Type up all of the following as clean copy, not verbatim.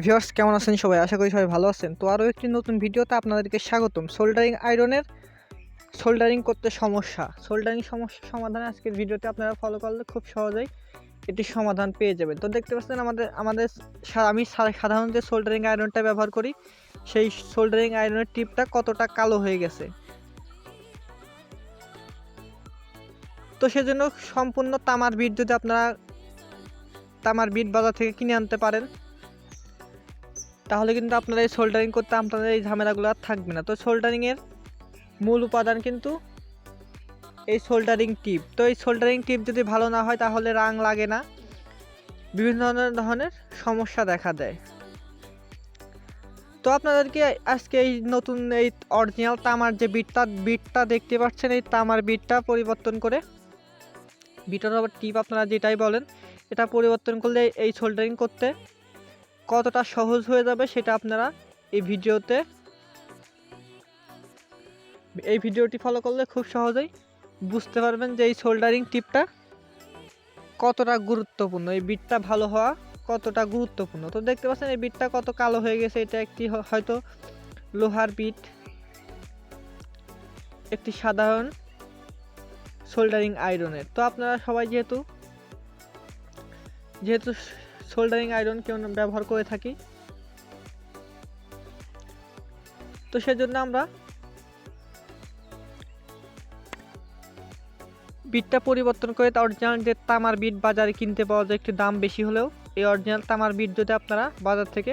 Viewers কেমন আছেন সবাই? আশা করি সবাই ভালো আছেন। তো আরও একটি নতুন ভিডিওতে আপনাদেরকে স্বাগতম। সোল্ডারিং আয়রনের সোল্ডারিং করতে সমস্যা, সোল্ডারিং সমস্যা সমাধানে আজকের ভিডিওতে আপনারা ফলো করলে খুব সহজেই এটি সমাধান পেয়ে যাবেন। তো দেখতে পাচ্ছেন আমি সাধারণত যে সোল্ডারিং আয়রনটা ব্যবহার করি সেই সোল্ডারিং আয়রনের টিপটা কতটা কালো হয়ে গেছে। তো সেজন্য সম্পূর্ণ তামার বিট যদি আপনারা তামার বিট বাজার থেকে কিনে আনতে পারেন তাহলে কিন্তু আপনারা এই সোল্ডারিং করতে আপনাদের এই ঝামেলাগুলো আর থাকবে না। তো সোল্ডারিংয়ের মূল উপাদান কিন্তু এই সোল্ডারিং টিপ। তো এই সোল্ডারিং টিপ যদি ভালো না হয় তাহলে রাং লাগে না, বিভিন্ন ধরনের সমস্যা দেখা দেয়। তো আপনাদেরকে আজকে এই নতুন এই অরিজিনাল তামার যে বিটটা দেখতে পাচ্ছেন, এই তামার বিটটা পরিবর্তন করে বিটার আবার টিপ আপনারা যেটাই বলেন, এটা পরিবর্তন করলে এই সোল্ডারিং করতে কতটা সহজ হয়ে যাবে সেটা আপনারা এই ভিডিওটি ফলো করলে খুব সহজেই বুঝতে পারবেন যে এই সোল্ডারিং টিপটা কতটা গুরুত্বপূর্ণ, এই বিটটা ভালো হওয়া কতটা গুরুত্বপূর্ণ। তো দেখতে পাচ্ছেন এই বিটটা কত কালো হয়ে গেছে। এটা একটি হয়তো লোহার বিট, একটি সাধারণ সোল্ডারিং আয়রনের। তো আপনারা সবাই যেহেতু সোল্ডারিং আয়রন কেউ ব্যবহার করে থাকি, তো সেজন্য আমরা বিটটা পরিবর্তন করে অরিজিনাল যে তামার বিট বাজারে কিনতে পাওয়া যায়, একটু দাম বেশি হলেও এই অরিজিনাল তামার বিট যদি আপনারা বাজার থেকে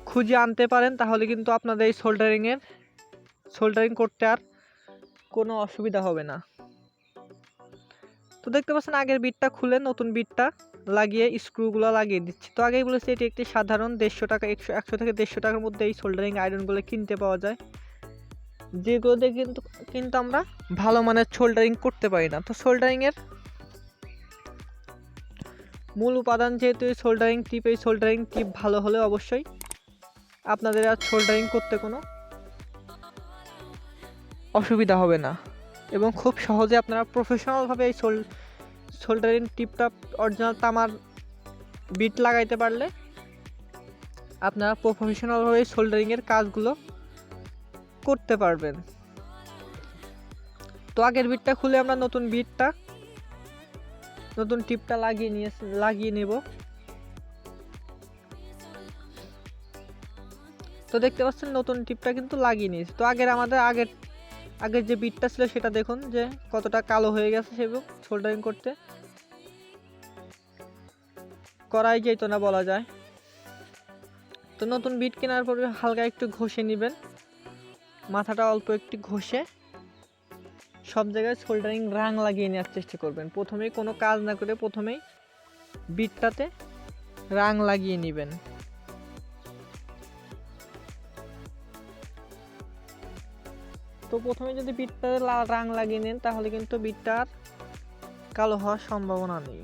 খুঁজে আনতে পারেন তাহলে কিন্তু আপনাদের এই সোল্ডারিং করতে আর কোনো অসুবিধা হবে না। তো দেখতে পাচ্ছেন আগের বিটটা খুলে নতুন বিটটা লাগিয়ে স্ক্রুগুলো লাগিয়ে দিচ্ছি। তো আগেই বলেছি এটি একটি সাধারণ 150 টাকা 100 থেকে 150 টাকার মধ্যে এই সোল্ডারিং আয়রনগুলো কিনতে পাওয়া যায়, যেগুলোতে কিন্তু আমরা ভালো মানের সোল্ডারিং করতে পারি না। তো সোল্ডারিংয়ের মূল উপাদান যেহেতু এই সোল্ডারিং টিপ, এই সোল্ডারিং টিপ ভালো হলে অবশ্যই আপনাদের আর সোল্ডারিং করতে কোনো অসুবিধা হবে না এবং খুব সহজে আপনারা প্রফেশনালভাবে এই সোল্ডারিং টিপটা অরিজিনাল তামার বিট লাগাইতে পারলে আপনারা প্রফেশনালভাবে সোল্ডারিংয়ের কাজগুলো করতে পারবেন। তো আগের বিটটা খুলে আমরা নতুন টিপটা লাগিয়ে নেব। তো দেখতে পাচ্ছেন নতুন টিপটা কিন্তু লাগিয়ে নিয়েছি। তো আগের যে বিটটা ছিল সেটা দেখুন যে কতটা কালো হয়ে গেছে, এবং সোল্ডারিং করতে করাই যেত না বলা যায়। তো নতুন বিট কেনার পরে হালকা একটু ঘষে নেবেন, মাথাটা অল্প একটু ঘষে সব জায়গায় সোল্ডারিং রাং লাগিয়ে নেওয়ার চেষ্টা করবেন। প্রথমেই কোনো কাজ না করে প্রথমেই বিটটাতে রাং লাগিয়ে নেবেন। তো প্রথমে যদি বিটটাতে রাং লাগিয়ে নেন তাহলে কিন্তু বিটটার কালো হওয়ার সম্ভাবনা নেই।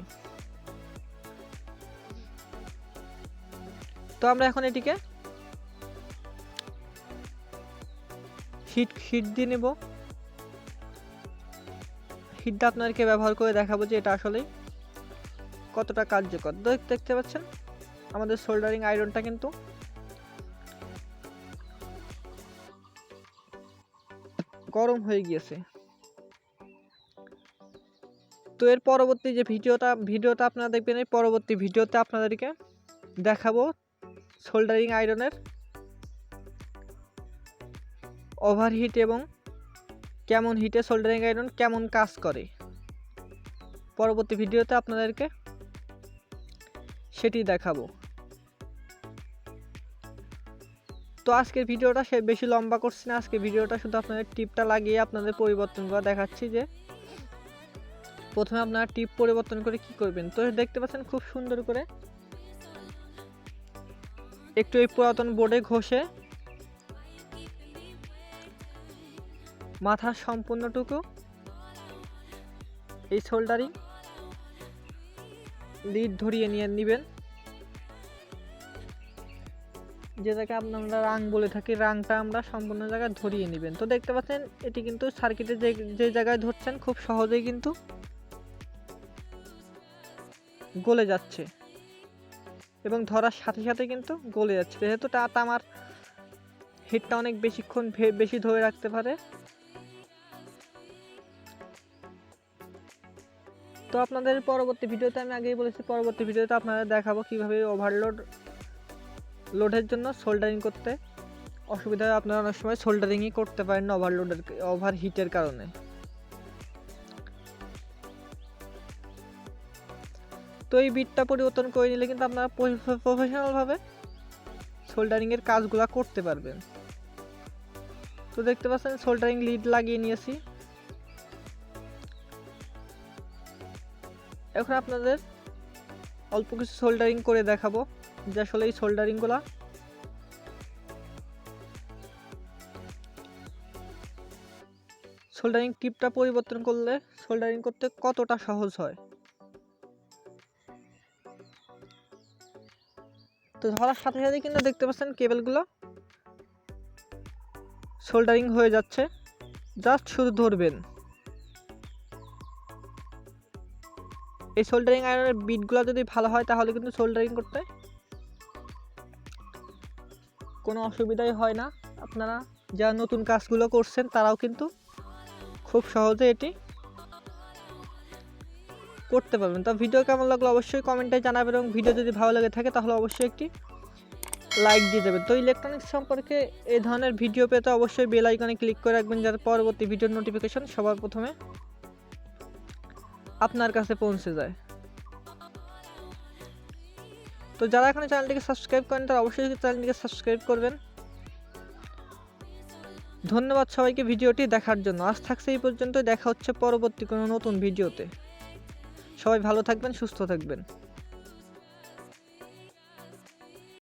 তো আমরা এখন এটিকে হিট দিয়ে নেব। হিটটা আপনাদেরকে ব্যবহার করে দেখাবো যে এটা আসলে কতটা কার্যকর। দেখতে পাচ্ছেন আমাদের সোল্ডারিং আয়রনটা কিন্তু গরম হয়ে গিয়েছে। তো এর পরবর্তী যে ভিডিওটা আপনারা দেখবেন, এই পরবর্তী ভিডিওতে আপনাদেরকে দেখাবো সোল্ডারিং আয়রনের ওভারহিট এবং কেমন হিটে সোল্ডারিং আয়রন কেমন কাজ করে। পরবর্তী ভিডিওতে আপনাদেরকে সেটি দেখাবো। তো আজকের ভিডিওটা বেশি লম্বা করছি না, আজকের ভিডিওটা শুধু আপনাদের টিপটা লাগিয়ে আপনাদের পরিবর্তন করা দেখাচ্ছি যে প্রথমে আপনারা টিপ পরিবর্তন করে কি করবেন। তো দেখতে পাচ্ছেন খুব সুন্দর করে একটু এই পুরাতন বোর্ডে ঘষে মাথার সম্পূর্ণটুকু এই সোল্ডারিং লিড ধরিয়ে নিয়ে নেবেন, যে জায়গায় আমরা রাং বলে থাকি, রাংটা আমরা সম্পূর্ণ জায়গায় ধরিয়ে নেবেন। তো দেখতে পাচ্ছেন এটি কিন্তু সার্কিটে যে জায়গায় ধরছেন খুব সহজেই কিন্তু গলে যাচ্ছে। এবং ধরার সাথে সাথে কিন্তু গলে যাচ্ছে, যেহেতু তামার হিটটা অনেক বেশিক্ষণ বেশি ধরে রাখতে পারে। তো আপনাদের পরবর্তী ভিডিওতে আমি আগেই বলেছি, পরবর্তী ভিডিওতে আপনাদের দেখাবো কিভাবে লোডের জন্য সোল্ডারিং করতে অসুবিধা হয়। আপনারা অনেক সময় সোল্ডারিংই করতে পারেন না ওভার হিটের কারণে। তো এই বিটটা পরিবর্তন করে নিলে কিন্তু আপনারা প্রফেশনালভাবে সোল্ডারিংয়ের কাজগুলো করতে পারবেন। তো দেখতে পাচ্ছেন সোল্ডারিং লিড লাগিয়ে নিয়েছি। এখন আপনাদের অল্প কিছু সোল্ডারিং করে দেখাবো যে আসলে এই সোল্ডারিংগুলো সোল্ডারিং টিপটা পরিবর্তন করলে সোল্ডারিং করতে কতটা সহজ হয়। তো ধরার সাথে সাথে কিন্তু দেখতে পাচ্ছেন কেবলগুলো সোল্ডারিং হয়ে যাচ্ছে, জাস্ট শুধু ধরবেন। এই সোল্ডারিং আয়রনের বিটগুলো যদি ভালো হয় তাহলে কিন্তু সোল্ডারিং করতে কোনো অসুবিধাই হয় না। আপনারা যারা নতুন কাজগুলো করছেন তারাও কিন্তু খুব সহজে এটি করতে পারবেন। তো ভিডিও কেমন লাগলো অবশ্যই কমেন্টে জানাবেন, এবং ভিডিও যদি ভালো লাগে থাকে তাহলে অবশ্যই একটি লাইক দিয়ে দেবেন। তো ইলেকট্রনিক্স সম্পর্কে এই ধরনের ভিডিও পেতে অবশ্যই বেল আইকনে ক্লিক করে রাখবেন, যাতে পরবর্তী ভিডিওর নোটিফিকেশন সবার প্রথমে আপনার কাছে পৌঁছে যায়। তো যারা এখনো চ্যানেলটিকে সাবস্ক্রাইব করেন তারা অবশ্যই চ্যানেলটিকে সাবস্ক্রাইব করবেন। ধন্যবাদ সবাইকে ভিডিওটি দেখার জন্য। আজ থাকছে এই পর্যন্ত, দেখা হচ্ছে পরবর্তী কোনো নতুন ভিডিওতে। সবাই ভালো থাকবেন, সুস্থ থাকবেন।